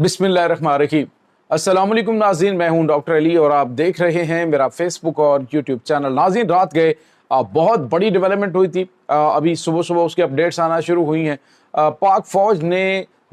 बिस्मिल्लाहिर्रहमानिर्रहीम। अस्सलाम वालेकुम नाज़रीन, मैं हूं डॉक्टर अली और आप देख रहे हैं मेरा फेसबुक और यूट्यूब चैनल। नाज़रीन, रात गए बहुत बड़ी डेवलपमेंट हुई थी। अभी सुबह सुबह उसकी अपडेट्स आना शुरू हुई हैं। पाक फौज ने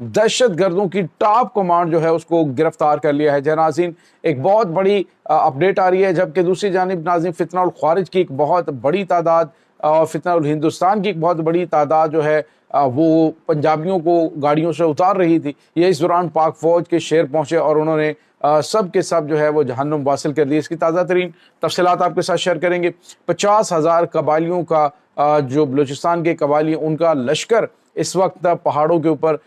दहशत गर्दों की टॉप कमांड जो है उसको गिरफ्तार कर लिया है। नाज़रीन, एक बहुत बड़ी अपडेट आ रही है, जबकि दूसरी जानिब नाज़रीन फितना उल ख़वारिज की एक बहुत बड़ी तादाद और फितना उल हिंदुस्तान की एक बहुत बड़ी तादाद जो है वो पंजाबियों को गाड़ियों से उतार रही थी। ये इस दौरान पाक फ़ौज के शेर पहुँचे और उन्होंने सब के सब जो है वो जहन्नुम वासिल कर दिए। इसकी ताज़ा तरीन तफसीलात आपके साथ शेयर करेंगे। 50,000 कबालियों का जो बलूचिस्तान के कबाली उनका लश्कर इस वक्त पहाड़ों के ऊपर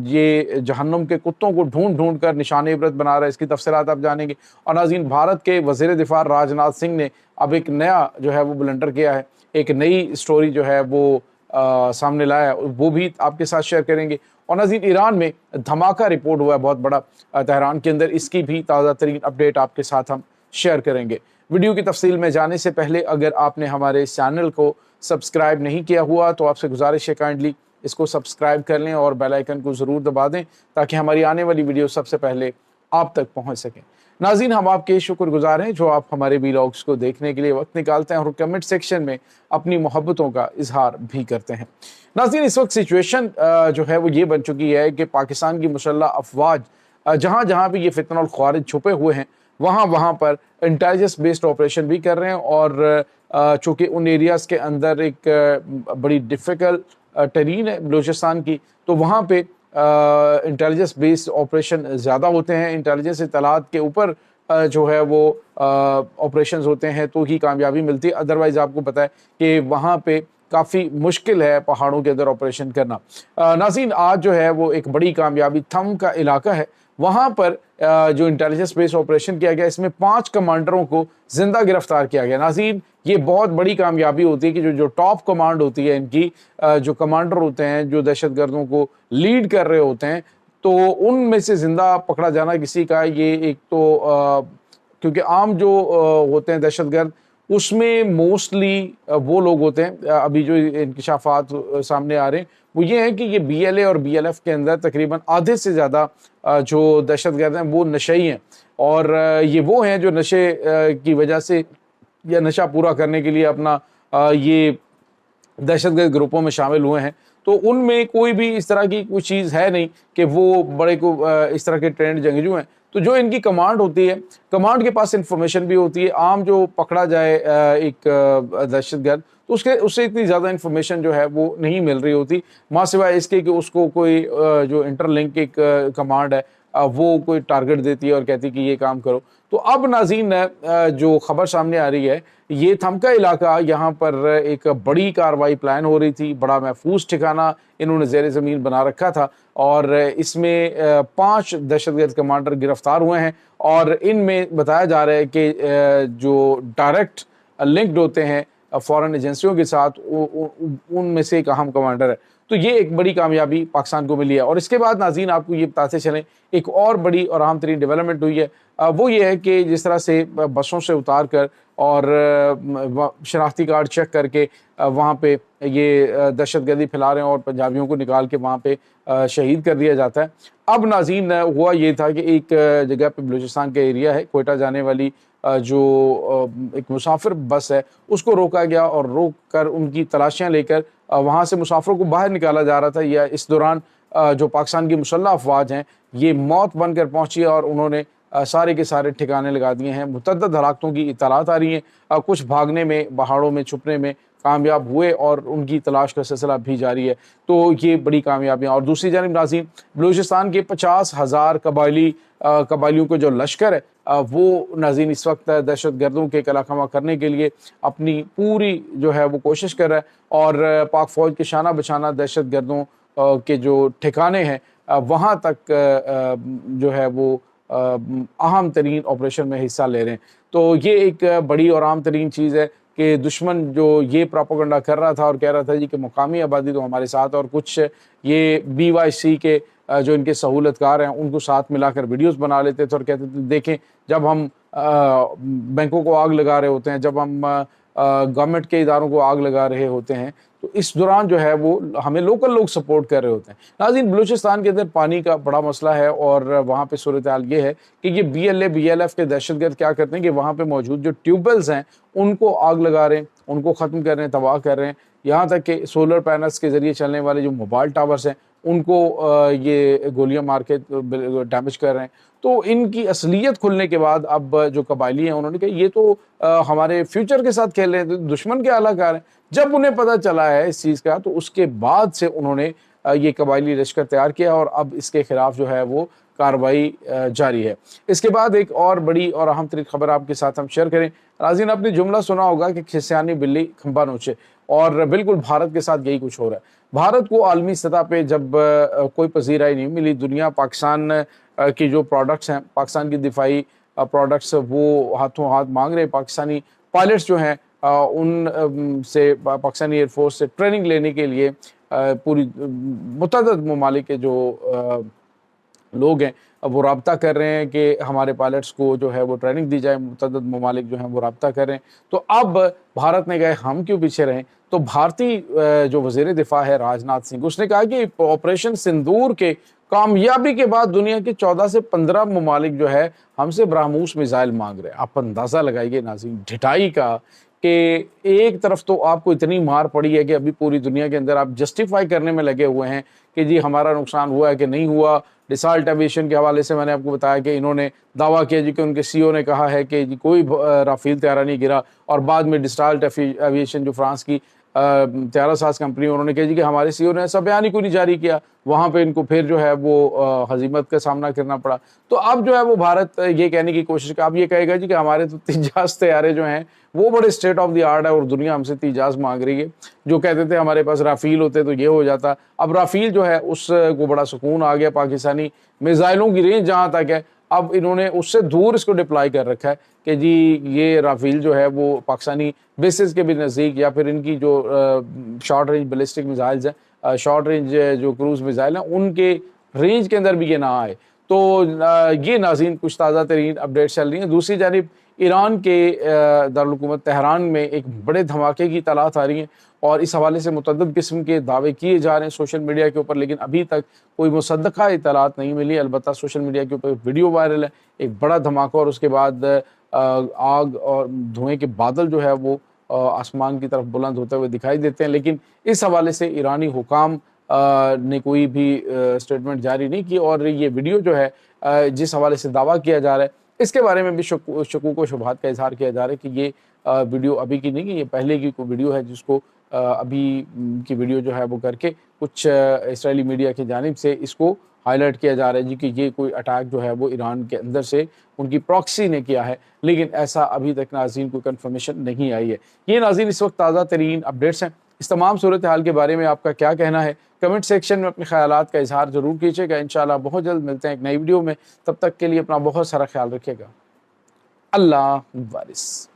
ये जहन्नुम के कुत्तों को ढूंढ ढूंढ कर निशान इबरत बना रहा है। इसकी तफसीलात आप जानेंगे। और नाज़रीन, भारत के वज़ीर दिफ़ा राजनाथ सिंह ने अब एक नया जो है वो ब्लंडर किया है, एक नई स्टोरी जो है वो सामने लाया, वो भी आपके साथ शेयर करेंगे। और नाज़रीन, ईरान में धमाका रिपोर्ट हुआ है बहुत बड़ा तेहरान के अंदर, इसकी भी ताज़ा तरीन अपडेट आपके साथ हम शेयर करेंगे। वीडियो की तफसील में जाने से पहले अगर आपने हमारे इस चैनल को सब्सक्राइब नहीं किया हुआ तो आपसे गुजारिश है काइंडली इसको सब्सक्राइब कर लें और बेल आइकन को ज़रूर दबा दें ताकि हमारी आने वाली वीडियो सबसे पहले आप तक पहुंच सकें। नाज़रीन, हम आपके शुक्रगुजार हैं जो आप हमारे वीलॉग्स को देखने के लिए वक्त निकालते हैं और कमेंट सेक्शन में अपनी मोहब्बतों का इजहार भी करते हैं। नाज़रीन, इस वक्त सिचुएशन जो है वो ये बन चुकी है कि पाकिस्तान की मुसल्लह अफवाज जहाँ जहाँ भी ये फितना और ख्वारिज छुपे हुए हैं वहाँ वहाँ पर इंटेलिजेंस बेस्ड ऑपरेशन भी कर रहे हैं। और चूँकि उन एरियाज़ के अंदर एक बड़ी डिफ़िकल्ट टेरीन है बलूचिस्तान की, तो वहाँ पे इंटेलिजेंस बेस्ड ऑपरेशन ज़्यादा होते हैं। इंटेलिजेंस इत्तलात के ऊपर जो है वो ऑपरेशंस होते हैं तो ही कामयाबी मिलती है। अदरवाइज़ आपको पता है कि वहाँ पे काफ़ी मुश्किल है पहाड़ों के अंदर ऑपरेशन करना। नाज़रीन, आज जो है वो एक बड़ी कामयाबी थम का इलाका है, वहाँ पर जो इंटेलिजेंस बेस्ड ऑपरेशन किया गया, इसमें 5 कमांडरों को ज़िंदा गिरफ्तार किया गया। नाज़रीन, ये बहुत बड़ी कामयाबी होती है कि जो टॉप कमांड होती है इनकी, जो कमांडर होते हैं जो दहशत गर्दों को लीड कर रहे होते हैं, तो उनमें से ज़िंदा पकड़ा जाना किसी का ये एक तो क्योंकि आम जो होते हैं दहशतगर्द उसमें मोस्टली वो लोग होते हैं, अभी जो इंकशाफात सामने आ रहे हैं वो ये है कि ये BLA और BLF के अंदर तकरीबन आधे से ज़्यादा जो दहशतगर्द हैं वो नशई हैं। और ये वो हैं जो नशे की वजह से या नशा पूरा करने के लिए अपना ये दहशतगर्द ग्रुपों में शामिल हुए हैं। तो उनमें कोई भी इस तरह की कोई चीज़ है नहीं कि वो बड़े को इस तरह के ट्रेंड जंगजू हैं। तो जो इनकी कमांड होती है, कमांड के पास इंफॉर्मेशन भी होती है। आम जो पकड़ा जाए एक दहशतगर्द तो उससे इतनी ज़्यादा इंफॉर्मेशन जो है वो नहीं मिल रही होती, माँ सिवाय इसके कि उसको कोई जो इंटरलिंक एक कमांड है वो कोई टारगेट देती है और कहती है कि ये काम करो। तो अब नाज़रीन, जो खबर सामने आ रही है, ये थमका इलाका, यहाँ पर एक बड़ी कार्रवाई प्लान हो रही थी, बड़ा महफूज ठिकाना इन्होंने ज़ेर ज़मीन बना रखा था और इसमें 5 दहशतगर्द कमांडर गिरफ्तार हुए हैं। और इनमें बताया जा रहा है कि जो डायरेक्ट लिंक्ड होते हैं फॉरेन एजेंसियों के साथ, उनमें से एक अहम कमांडर है। तो ये एक बड़ी कामयाबी पाकिस्तान को मिली है। और इसके बाद नाज़रीन, आपको ये बताते चलें, एक और बड़ी और अहम तरीन डेवलपमेंट हुई है, वो ये है कि जिस तरह से बसों से उतार कर और शनाख्ती कार्ड चेक करके वहाँ पे ये दहशतगर्दी फैला रहे हैं और पंजाबियों को निकाल के वहाँ पे शहीद कर दिया जाता है। अब नाज़रीन, हुआ ये था कि एक जगह पे बलूचिस्तान का एरिया है, कोयटा जाने वाली जो एक मुसाफिर बस है उसको रोका गया और रोक कर उनकी तलाशियाँ लेकर वहाँ से मुसाफिरों को बाहर निकाला जा रहा था। या इस दौरान जो पाकिस्तान की मुसल्लह अफवाज हैं ये मौत बनकर पहुँची और उन्होंने सारे के सारे ठिकाने लगा दिए हैं। मुतअद्दिद हलाकतों की इत्तलात आ रही हैं, कुछ भागने में, पहाड़ों में छुपने में कामयाब हुए और उनकी तलाश का सिलसिला भी जारी है। तो ये बड़ी कामयाबियाँ। और दूसरी जानिब नाज़रीन, बलूचिस्तान के 50,000 कबालियों को जो लश्कर है वो नाज़रीन इस वक्त दहशत गर्दों के कलाखमा करने के लिए अपनी पूरी जो है वो कोशिश कर रहा है। और पाक फ़ौज के शाना बशाना दहशत गर्दों के जो ठिकाने हैं वहाँ तक जो है वो अहम तरीन ऑपरेशन में हिस्सा ले रहे हैं। तो ये एक बड़ी और आम तरीन चीज़ है कि दुश्मन जो ये प्रोपेगेंडा कर रहा था और कह रहा था जी कि मुकामी आबादी तो हमारे साथ, और कुछ ये BYC के जो इनके सहूलतकार हैं उनको साथ मिलाकर वीडियोस बना लेते थे और कहते थे देखें जब हम बैंकों को आग लगा रहे होते हैं, जब हम गवर्नमेंट के इदारों को आग लगा रहे होते हैं, तो تو اس دوران جو ہے وہ ہمیں لوکل لوگ سپورٹ کر رہے ہوتے ہیں۔ ناظرین، بلوچستان کے اندر پانی کا بڑا مسئلہ ہے اور وہاں پہ صورتحال یہ ہے کہ یہ BLA BLF کے دہشت گرد کیا کرتے ہیں کہ وہاں پہ موجود جو ٹیوب ویلز ہیں ان کو آگ لگا رہے ہیں، ان کو ختم کر رہے ہیں، تباہ کر رہے ہیں، یہاں تک کہ سولر پینلز کے ذریعے چلنے والے جو موبائل ٹاورز ہیں ان کو یہ گولیاں مار کے ڈیمیج کر رہے ہیں۔ تو ان کی اصلیت کھلنے کے بعد اب جو قبائلی ہیں انہوں نے کہا یہ تو ہمارے فیوچر کے ساتھ کھیل رہے ہیں، دشمن کے اعلیٰ کار ہیں۔ جب انہیں پتہ چلا ہے اس چیز کا تو اس کے بعد سے انہوں نے یہ قبائلی لشکر تیار کیا اور اب اس کے خلاف جو ہے وہ کارروائی جاری ہے۔ اس کے بعد ایک اور بڑی اور اہم ترین خبر آپ کے ساتھ ہم شیئر کریں۔ ناظرین، آپ نے جملہ سنا ہوگا کہ کھسیانی بلی کھمبا نوچے، اور بالکل بھارت کے ساتھ یہی کچھ ہو رہا ہے۔ بھارت کو عالمی سطح پہ جب کوئی پذیرائی نہیں ملی، دنیا پاکستان کی جو پروڈکٹس ہیں، پاکستان کی دفاعی پروڈکٹس وہ ہاتھوں ہاتھ مانگ رہے ہیں۔ پاکستانی پائلٹس جو ہیں ان سے پاکستانی ایئر فورس سے ٹریننگ لینے کے لیے پوری متعدد ممالک کے جو لوگ ہیں وہ رابطہ کر رہے ہیں کہ ہمارے پائلٹس کو جو ہے وہ ٹریننگ دی جائے، متعدد ممالک جو ہیں وہ رابطہ کر رہے ہیں۔ تو اب بھارت نے کہا ہم کیوں پیچھے رہیں، تو بھارتی جو وزیر دفاع ہے راج ناتھ سنگھ، اس نے کہا کہ آپریشن سندور کے کامیابی کے بعد دنیا کے 14 سے 15 ممالک جو ہے ہم سے برہموس میزائل مانگ رہے ہیں۔ آپ اندازہ لگائیے ناظرین ڈھٹائی کا، کہ ایک طرف تو آپ کو اتنی مار پڑی ہے کہ ابھی پوری دنیا کے اندر آپ جسٹیفائی کرنے میں لگے ہوئے ہیں کہ جی ہمارا نقصان ہوا ہے کہ نہیں ہوا۔ ڈسالٹ ایویشن کے حوالے سے میں نے آپ کو بتایا کہ انہوں نے دعویٰ کیا جی کہ ان کے CEO نے کہا ہے کہ جی کوئی رافیل طیارہ نہیں گرا، اور بعد میں ڈسالٹ ایویشن جو فرانس کی طیارہ ساز کمپنی، انہوں نے کہا جی کہ ہمارے CEO نے ایسا بیان ہی کوئی نہیں جاری کیا، وہاں پہ ان کو پھر جو ہے وہ ہزیمت کا سامنا کرنا پڑا۔ تو اب جو ہے وہ بھارت یہ کہنے کی کوشش کر، اب یہ کہے گا جی کہ ہمارے تو تیجاس طیارے جو ہیں وہ بڑے اسٹیٹ آف دی آرٹ ہے اور دنیا ہم سے تیجاس مانگ رہی ہے۔ جو کہتے تھے ہمارے پاس رافیل ہوتے تو یہ ہو جاتا، اب رافیل جو ہے اس کو بڑا سکون آ گیا، پاکستانی میزائلوں کی رینج جہاں تک ہے اب انہوں نے اس سے دور اس کو ڈپلائی کر رکھا ہے کہ جی یہ رافیل جو ہے وہ پاکستانی بیسز کے بھی نزدیک، یا پھر ان کی جو شارٹ رینج بیلسٹک میزائلز ہیں، شارٹ رینج جو کروز میزائل ہیں، ان کے رینج کے اندر بھی یہ نہ آئے۔ تو یہ ناظرین کچھ تازہ ترین اپڈیٹس چل رہی ہیں۔ دوسری جانب ایران کے دارالحکومت تہران میں ایک بڑے دھماکے کی اطلاعات آ رہی ہیں، اور اس حوالے سے متعدد قسم کے دعوے کیے جا رہے ہیں سوشل میڈیا کے اوپر، لیکن ابھی تک کوئی مصدقہ اطلاعات نہیں ملی۔ البتہ سوشل میڈیا کے اوپر ویڈیو وائرل ہے، ایک بڑا دھماکہ، اور اس کے بعد آگ اور دھوئیں کے بادل جو ہے وہ آسمان کی طرف بلند ہوتے ہوئے دکھائی دیتے ہیں، لیکن اس حوالے سے ایرانی حکام نے کوئی بھی اسٹیٹمنٹ جاری نہیں کی، اور یہ ویڈیو جو ہے جس حوالے سے دعویٰ کیا جا رہا ہے اس کے بارے میں بھی شکوک و شبہات کا اظہار کیا جا رہا ہے کہ یہ ویڈیو ابھی کی نہیں ہے، یہ پہلے کی کوئی ویڈیو ہے جس کو ابھی کی ویڈیو جو ہے وہ کر کے کچھ اسرائیلی میڈیا کی جانب سے اس کو ہائی لائٹ کیا جا رہا ہے جی کہ یہ کوئی اٹیک جو ہے وہ ایران کے اندر سے ان کی پراکسی نے کیا ہے، لیکن ایسا ابھی تک ناظرین کوئی کنفرمیشن نہیں آئی ہے۔ یہ ناظرین اس وقت تازہ ترین اپڈیٹس ہیں۔ اس تمام صورتحال کے بارے میں آپ کا کیا کہنا ہے؟ کمنٹ سیکشن میں اپنے خیالات کا اظہار ضرور کیجیے گا۔ انشاءاللہ بہت جلد ملتے ہیں ایک نئی ویڈیو میں، تب تک کے لیے اپنا بہت سارا خیال رکھیے گا۔ اللہ وارث۔